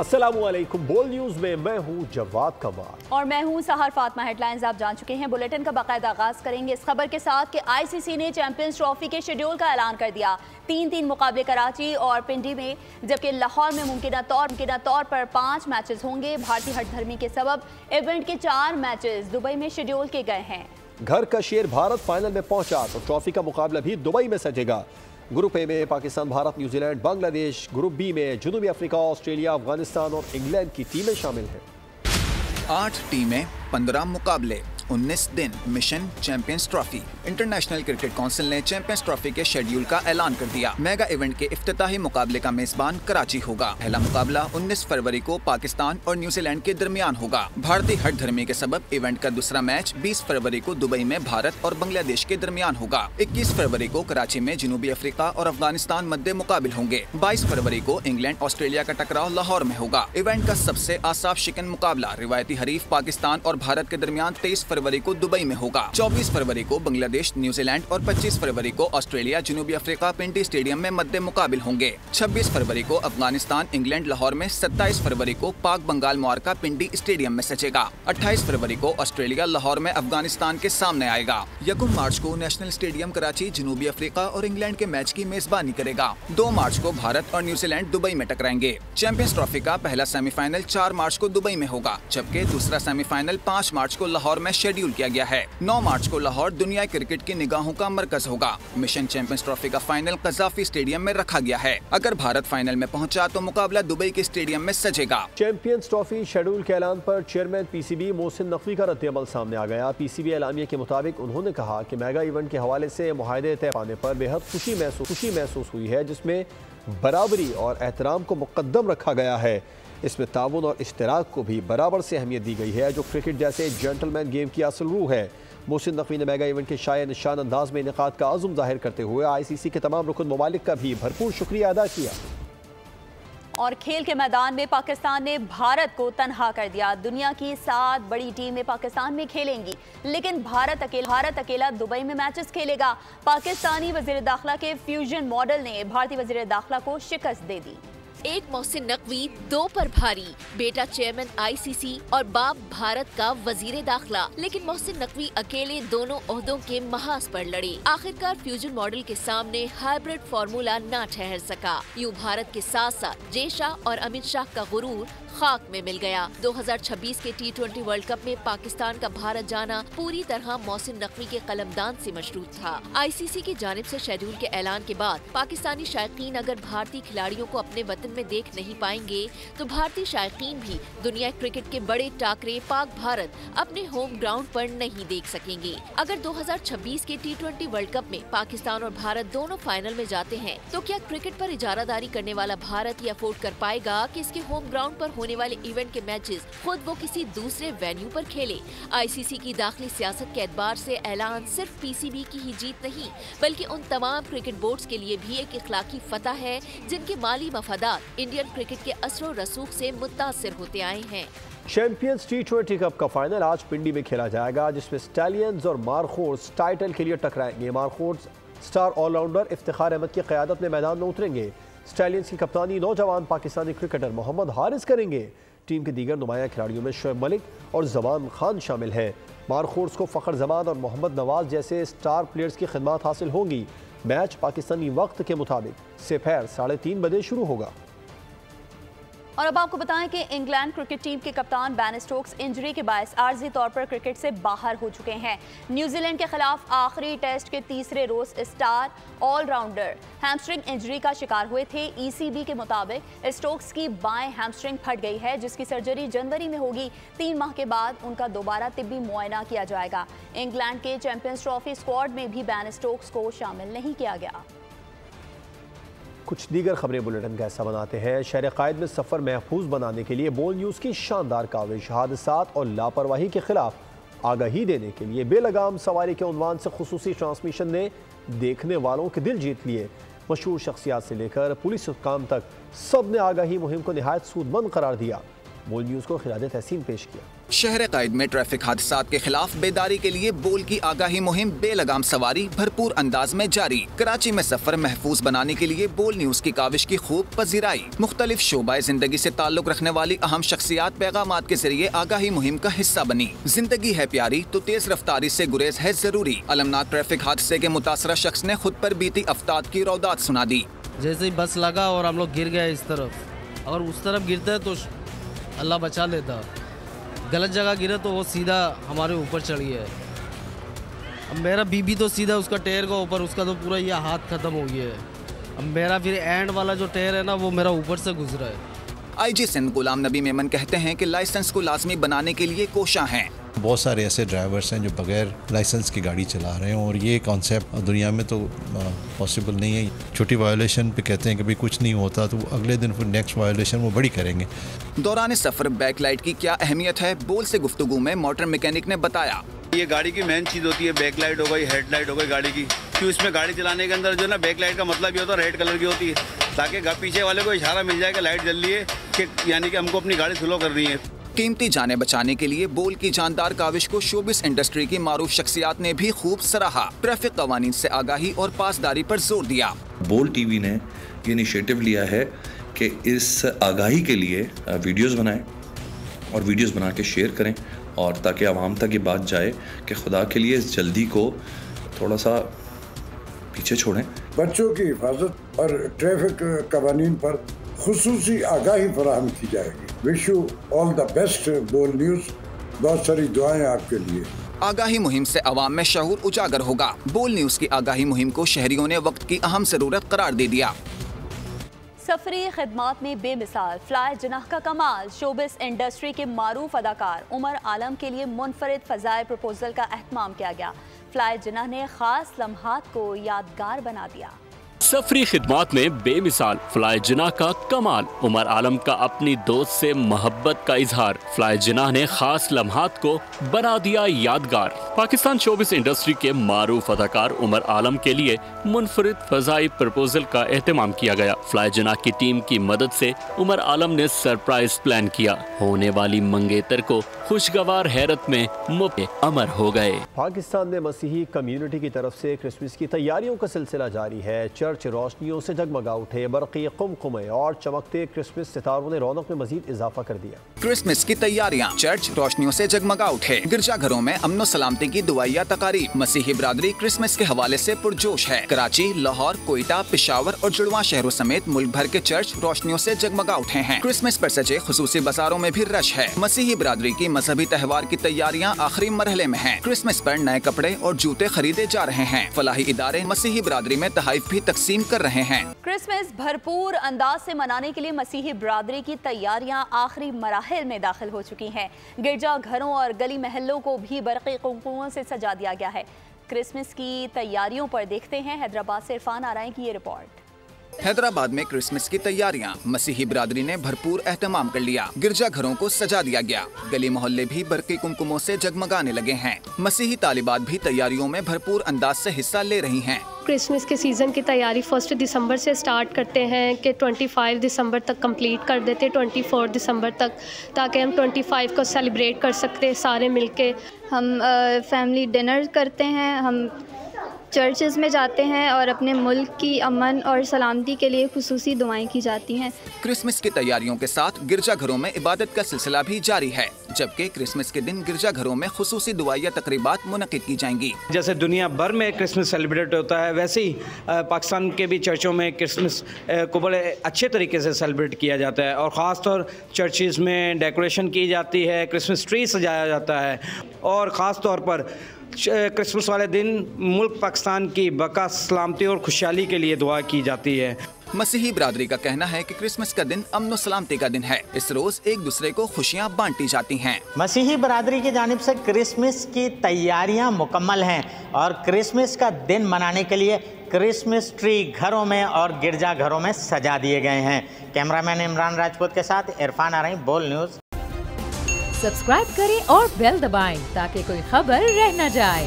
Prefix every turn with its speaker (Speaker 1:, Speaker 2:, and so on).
Speaker 1: अस्सलामुअलैकुम। बोल न्यूज में मैं हूं जवाद कमाल
Speaker 2: और मैं हूं सहर फातिमा। हेडलाइंस आप जान चुके हैं। बुलेटिन का बाकायदा आगाज करेंगे इस खबर के साथ कि आईसीसी ने चैंपियंस ट्रॉफी के शेड्यूल का ऐलान कर दिया। 3-3 मुकाबले कराची और पिंडी में, जबकि लाहौर में मुमकिना तौर पर 5 मैचेस होंगे। भारतीय हठधर्मी के सबब इवेंट के 4 मैचेस दुबई में शेड्यूल किए गए हैं।
Speaker 1: घर का शेर भारत फाइनल में पहुंचा तो ट्रॉफी का मुकाबला भी दुबई में सजेगा। ग्रुप ए में Pakistan, Bharat, New Zealand, Bangladesh. Group B में जनूबी अफ्रीका, ऑस्ट्रेलिया, अफगानिस्तान और इंग्लैंड की टीमें शामिल हैं।
Speaker 3: 8 टीमें, 15 मुकाबले, 19 दिन। Mission champions trophy. International cricket council ने चैंपियंस ट्रॉफी के शेड्यूल का ऐलान कर दिया। मेगा इवेंट के इफ्तिताही मुकाबले का मेजबान कराची होगा। पहला मुकाबला 19 फरवरी को पाकिस्तान और न्यूजीलैंड के दरमियान होगा। भारतीय हठधर्मी के सबब इवेंट का दूसरा मैच 20 फरवरी को दुबई में भारत और बांग्लादेश के दरमियान होगा। 21 फरवरी को कराची में जनूबी अफ्रीका और अफगानिस्तान मध्य मुकाबिल होंगे। 22 फरवरी को इंग्लैंड ऑस्ट्रेलिया का टकराव लाहौर में होगा। इवेंट का सबसे आसाफ शिकन मुकाबला रिवायती हरीफ पाकिस्तान और भारत के दरमियान 23 फरवरी को दुबई में होगा। 24 फरवरी को बांग्लादेश, न्यूजीलैंड और 25 फरवरी को ऑस्ट्रेलिया, जनूबी अफ्रीका पिंडी स्टेडियम में मध्य मुकाबिल होंगे। 26 फरवरी को अफगानिस्तान, इंग्लैंड लाहौर में। 27 फरवरी को पाक बंगाल मुआरका पिंडी स्टेडियम में सचेगा। 28 फरवरी को ऑस्ट्रेलिया लाहौर में अफगानिस्तान के सामने आएगा। 1 मार्च को नेशनल स्टेडियम कराची जनूबी अफ्रीका और इंग्लैंड के मैच की मेजबानी करेगा। 2 मार्च को भारत और न्यूजीलैंड दुबई में टकराएंगे। चैंपियंस ट्रॉफी का पहला सेमीफाइनल 4 मार्च को दुबई में होगा, जबकि दूसरा सेमीफाइनल 5 मार्च को लाहौर में शेड्यूल किया गया है। 9 मार्च को लाहौर दुनिया क्रिकेट की निगाहों का मरकज होगा। मिशन चैंपियंस ट्रॉफी का फाइनल कज़ाफी स्टेडियम में रखा गया है। अगर भारत फाइनल में पहुंचा तो मुकाबला दुबई के स्टेडियम में सजेगा।
Speaker 1: चैंपियंस ट्रॉफी शेड्यूल के ऐलान पर चेयरमैन पीसीबी मोहसिन नकवी का रद्द-ए-अमल सामने आ गया। पीसीबी एलामिया के मुताबिक उन्होंने कहा कि मेगा इवेंट के हवाले से मुआहदे तय पाने पर बेहद खुशी महसूस हुई है, जिसमें बराबरी और एहतराम को मुकद्दम रखा गया है। इसमें ताउन और इश्तराक को भी बराबर से अहमियत दी गई है, जो क्रिकेट जैसे जेंटलमैन गेम की असल रूह है। मोहसिन नकवी ने मेगा इवेंट के शाये निशान अंदाज में इनेकाद का अज़्म जाहिर करते हुए आईसीसी के तमाम रुकन ममालिक का भी भरपूर शुक्रिया अदा किया।
Speaker 2: और खेल के मैदान में पाकिस्तान ने भारत को तनहा कर दिया। दुनिया की 7 बड़ी टीमें पाकिस्तान में खेलेंगी, लेकिन भारत अकेला दुबई में मैचेस खेलेगा। पाकिस्तानी वज़ीर दाखिला के फ्यूजन मॉडल ने भारतीय वज़ीर दाखिला को शिकस्त दे दी।
Speaker 4: एक मोहसिन नकवी, 2 पर भारी, बेटा चेयरमैन आईसीसी और बाप भारत का वजीर दाखिला। लेकिन मोहसिन नकवी अकेले दोनों ओहदों के महाज पर लड़े। आखिरकार फ्यूजन मॉडल के सामने हाइब्रिड फार्मूला ना ठहर सका। यूं भारत के साथ साथ जय शाह और अमित शाह का गुरूर खाक में मिल गया। 2026 के T20 वर्ल्ड कप में पाकिस्तान का भारत जाना पूरी तरह मोहसिन नकवी के कलमदान से मशरूत था। आईसीसी की जानिब से शेड्यूल के ऐलान के बाद पाकिस्तानी शायकीन अगर भारतीय खिलाड़ियों को अपने वतन में देख नहीं पाएंगे तो भारतीय शायकीन भी दुनिया क्रिकेट के बड़े टाकरे पाक भारत अपने होम ग्राउंड पर नहीं देख सकेंगे। अगर 2026 के T20 वर्ल्ड कप में पाकिस्तान और भारत दोनों फाइनल में जाते हैं तो क्या क्रिकेट पर इजारादारी करने वाला भारत ये अफोर्ड कर पाएगा कि इसके होम ग्राउंड पर होने वाले इवेंट के मैचेस खुद वो किसी दूसरे वेन्यू पर खेले? आईसीसी की दाखिली सियासत के एतबार से ऐलान सिर्फ पीसीबी की ही जीत नहीं, बल्कि उन तमाम क्रिकेट बोर्ड्स के लिए भी एक इखलाकी फतह है जिनके माली मफादात इंडियन क्रिकेट के असरो रसूख से मुतासिर होते आए हैं।
Speaker 1: चैंपियंस T20 कप का फाइनल आज पिंडी में खेला जाएगा, जिसमें स्टैलियंस और मारखोर्स टाइटल के लिए टकराएंगे। मारखोर्स स्टार ऑलराउंडर इफ्तिखार अहमद की क़यादत में मैदान में उतरेंगे। स्टैलियंस की कप्तानी नौजवान पाकिस्तानी क्रिकेटर मोहम्मद हारिस करेंगे। टीम के दीगर नुमाया खिलाड़ियों में शोएब मलिक और जमान खान शामिल हैं। मारखोर्स को फ़खर जमान और मोहम्मद नवाज जैसे स्टार प्लेयर्स की खिदमत हासिल होंगी। मैच पाकिस्तानी वक्त के मुताबिक दोपहर 3:30 बजे शुरू होगा।
Speaker 2: और अब आपको बताएं कि इंग्लैंड क्रिकेट टीम के कप्तान बेन स्टोक्स इंजरी के बायस आर्जी तौर पर क्रिकेट से बाहर हो चुके हैं। न्यूजीलैंड के खिलाफ आखिरी टेस्ट के तीसरे रोज स्टार ऑलराउंडर हैमस्ट्रिंग इंजरी का शिकार हुए थे। ईसीबी के मुताबिक स्टोक्स की बाएं हैमस्ट्रिंग फट गई है, जिसकी सर्जरी जनवरी में होगी। 3 माह के बाद उनका दोबारा तिब्बी मुआयना किया जाएगा। इंग्लैंड के चैंपियंस ट्रॉफी स्क्वाड में भी बेन स्टोक्स को शामिल नहीं किया गया।
Speaker 1: कुछ दीगर खबरें बुलेटिन का हिस्सा बनाते हैं। शहर कायद में सफ़र महफूज बनाने के लिए बोल न्यूज़ की शानदार काविश, हादसात और लापरवाही के खिलाफ आगाही देने के लिए बेलगाम सवारी के उन्वान से खुसूसी ट्रांसमिशन ने देखने वालों के दिल जीत लिए। मशहूर शख्सियात से लेकर पुलिस हुक्काम तक सब ने आगाही मुहिम को निहायत सूदमंद करार दिया। बोल न्यूज़ को खिराद तहसीन पेश किया।
Speaker 3: शहर कायद में ट्रैफिक हादसात के खिलाफ बेदारी के लिए बोल की आगाही मुहिम बेलगाम सवारी भरपूर अंदाज में जारी। कराची में सफर महफूज बनाने के लिए बोल न्यूज़ की काविश की खूब पजीराई। मुख्तलिफ शोबाए जिंदगी से ताल्लुक रखने वाली अहम शख्सियात पैगामात के जरिए आगाही मुहिम का हिस्सा बनी। जिंदगी है प्यारी तो तेज रफ्तारी से गुरेज है जरूरी। अलमनाक ट्रैफिक हादसे के मुतासरा शख्स ने खुद पर बीती अफ्ताद की रौदात सुना दी।
Speaker 5: जैसे ही बस लगा और हम लोग गिर गए इस तरफ, और उस तरफ गिरते तो अल्लाह बचा लेता, गलत जगह गिरे तो वो सीधा हमारे ऊपर चढ़ गया। अब मेरा बीबी तो सीधा उसका टायर का ऊपर, उसका तो पूरा ये हाथ खत्म हो गया है। अब मेरा फिर एंड वाला जो टायर है ना, वो मेरा ऊपर से गुजरा है।
Speaker 3: IG सिंध गुलाम नबी मेमन कहते हैं कि लाइसेंस को लाजमी बनाने के लिए कोशां हैं।
Speaker 6: बहुत सारे ऐसे ड्राइवर्स हैं जो बगैर लाइसेंस की गाड़ी चला रहे हैं और ये कॉन्सेप्ट दुनिया में तो पॉसिबल नहीं है। छोटी वायोलेशन पे कहते हैं कि भाई कुछ नहीं होता, तो अगले दिन फिर नेक्स्ट वायोलेशन वो बड़ी करेंगे।
Speaker 3: दौरान सफर बैकलाइट की क्या अहमियत है, बोल से गुफ्तगू में मोटर मैकेनिक ने बताया।
Speaker 7: ये गाड़ी की मेन चीज़ होती है, बैकलाइट हो गई, हेडलाइट हो गई गाड़ी की। क्यों इसमें गाड़ी चलाने के अंदर जो ना बैकलाइट का मतलब ये होता है रेड कलर की होती है, ताकि पीछे वाले को इशारा मिल जाए कि लाइट जल रही है, कि यानी कि हमको अपनी गाड़ी स्लो करनी है।
Speaker 3: कीमती जानें बचाने के लिए बोल की जानदार काविश को शोबिस इंडस्ट्री की मारूफ शख्सियात ने भी खूब सराहा। ट्रैफिक कवानीन से आगाही और पासदारी पर जोर दिया।
Speaker 8: बोल टीवी ने ये इनिशिएटिव लिया है कि इस आगाही के लिए वीडियोस बनाएं और वीडियोस बना के शेयर करें, और ताकि आवाम तक ये बात जाए कि खुदा के लिए इस जल्दी को थोड़ा सा पीछे छोड़ें।
Speaker 9: बच्चों की हिफाजत और ट्रैफिक कवानीन पर खुसूसी आगाही फराहम की जाएगी। Wish you all the best बोल न्यूज़। बहुत सारी दुआएं आपके लिए।
Speaker 3: आगाही मुहिम से अवाम में शऊर उजागर होगा। बोल न्यूज़ की आगाही मुहिम को शहरियों ने वक्त की अहम जरूरत करार दे दिया।
Speaker 2: सफरी खिदमात में बेमिसाल फ्लाई जनाह का कमाल। शोबिस इंडस्ट्री के मारूफ अदाकार उमर आलम के लिए मुनफरिद फ़ज़ाइल प्रपोजल का एहतमाम किया गया। फ्लाई जनाह ने खास लम्हात को यादगार बना दिया।
Speaker 10: सफरी खिदमात में बेमिसाल फ्लाई जिनाह का कमाल। उमर आलम का अपनी दोस्त से मोहब्बत का इजहार। फ्लाई जिनाह ने खास लम्हात को बना दिया यादगार। पाकिस्तान शोबिस इंडस्ट्री के मारूफ अदाकार उमर आलम के लिए मुनफरिद फ़ज़ाइल प्रपोजल का एहतमाम किया गया। फ्लाई जिनाह की टीम की मदद से उमर आलम ने सरप्राइज प्लान किया। होने वाली मंगेतर को खुशगवार हैरत में अमर हो गए।
Speaker 1: पाकिस्तान में मसीही कम्युनिटी की तरफ से क्रिसमस की तैयारियों का सिलसिला जारी है। चर्च रोशनियों से जगमगा उठे। बरक़ी कुमकुमे और चमकते क्रिसमस सितारों ने रौनक में मजीद इजाफा कर दिया।
Speaker 3: क्रिसमस की तैयारियां, चर्च रोशनियों से जगमगा उठे। गिरजाघरों में अमन सलामती की दुआया तकारीब। मसीही बिरादरी क्रिसमस के हवाले से पुरजोश है। कराची, लाहौर, कोयटा, पेशावर और जुड़वा शहरों समेत मुल्क भर के चर्च रोशनियों से जगमगा उठे हैं। क्रिसमस पर सजे खुसूसी बाजारों में भी रश है। मसीही बिरादरी की मजहबी त्योहार की तैयारियां आखिरी मरहले में हैं। क्रिसमस पर नए कपड़े और जूते खरीदे जा रहे हैं। फलाही इदारे मसीही बिरादरी में तहाइफ भी तकसीम कर रहे हैं।
Speaker 2: क्रिसमस भरपूर अंदाज से मनाने के लिए मसीही बिरादरी की तैयारियां आखिरी मराहिल में दाखिल हो चुकी हैं। गिरजा घरों और गली महलों को भी बरक़ी कुमकुमों से सजा दिया गया है। क्रिसमस की तैयारियों पर देखते हैं हैदराबाद से इरफान आराई की ये रिपोर्ट।
Speaker 3: हैदराबाद में क्रिसमस की तैयारियां मसीही बिरादरी ने भरपूर एहतमाम कर लिया। गिरजा घरों को सजा दिया गया। गली मोहल्ले भी बरक़ी कुमकुमों से जगमगाने लगे हैं। मसीही तालिबात भी तैयारियों में भरपूर अंदाज से हिस्सा ले रही हैं।
Speaker 11: क्रिसमस के सीज़न की तैयारी 1 दिसंबर से स्टार्ट करते हैं कि 25 दिसंबर तक कंप्लीट कर देते, 24 दिसंबर तक, ताकि हम 25 को सेलिब्रेट कर सकते हैं सारे मिलके।
Speaker 12: हम फैमिली डिनर करते हैं, हम चर्चेज़ में जाते हैं और अपने मुल्क की अमन और सलामती के लिए खुसूसी दुआएं की जाती हैं।
Speaker 3: क्रिसमस की तैयारियों के साथ गिरजाघरों में इबादत का सिलसिला भी जारी है, जबकि क्रिसमस के दिन गिरजाघरों में खुसूसी दुआया तकरीबात मुनक़िद की जाएंगी।
Speaker 13: जैसे दुनिया भर में क्रिसमस सेलिब्रेट होता है, वैसे ही पाकिस्तान के भी चर्चों में क्रिसमस को बड़े अच्छे तरीके से सेलिब्रेट किया जाता है और ख़ास तौर चर्चेज़ में डेकोरेशन की जाती है, क्रिसमस ट्री सजाया जाता है और ख़ास तौर पर क्रिसमस वाले दिन मुल्क पाकिस्तान की बका, सलामती और खुशहाली के लिए दुआ की जाती है।
Speaker 3: मसीही बिरादरी का कहना है कि क्रिसमस का दिन अमन सलामती का दिन है। इस रोज एक दूसरे को खुशियाँ बांटी जाती हैं।
Speaker 14: मसीही बिरादरी की जानिब से क्रिसमस की तैयारियां मुकम्मल हैं और क्रिसमस का दिन मनाने के लिए क्रिसमस ट्री घरों में और गिरजा घरों में सजा दिए गए हैं। कैमरामैन इमरान राजपूत के साथ इरफान आराई, बोल न्यूज़।
Speaker 15: सब्सक्राइब करें और बेल दबाएं ताकि कोई खबर रह न जाए।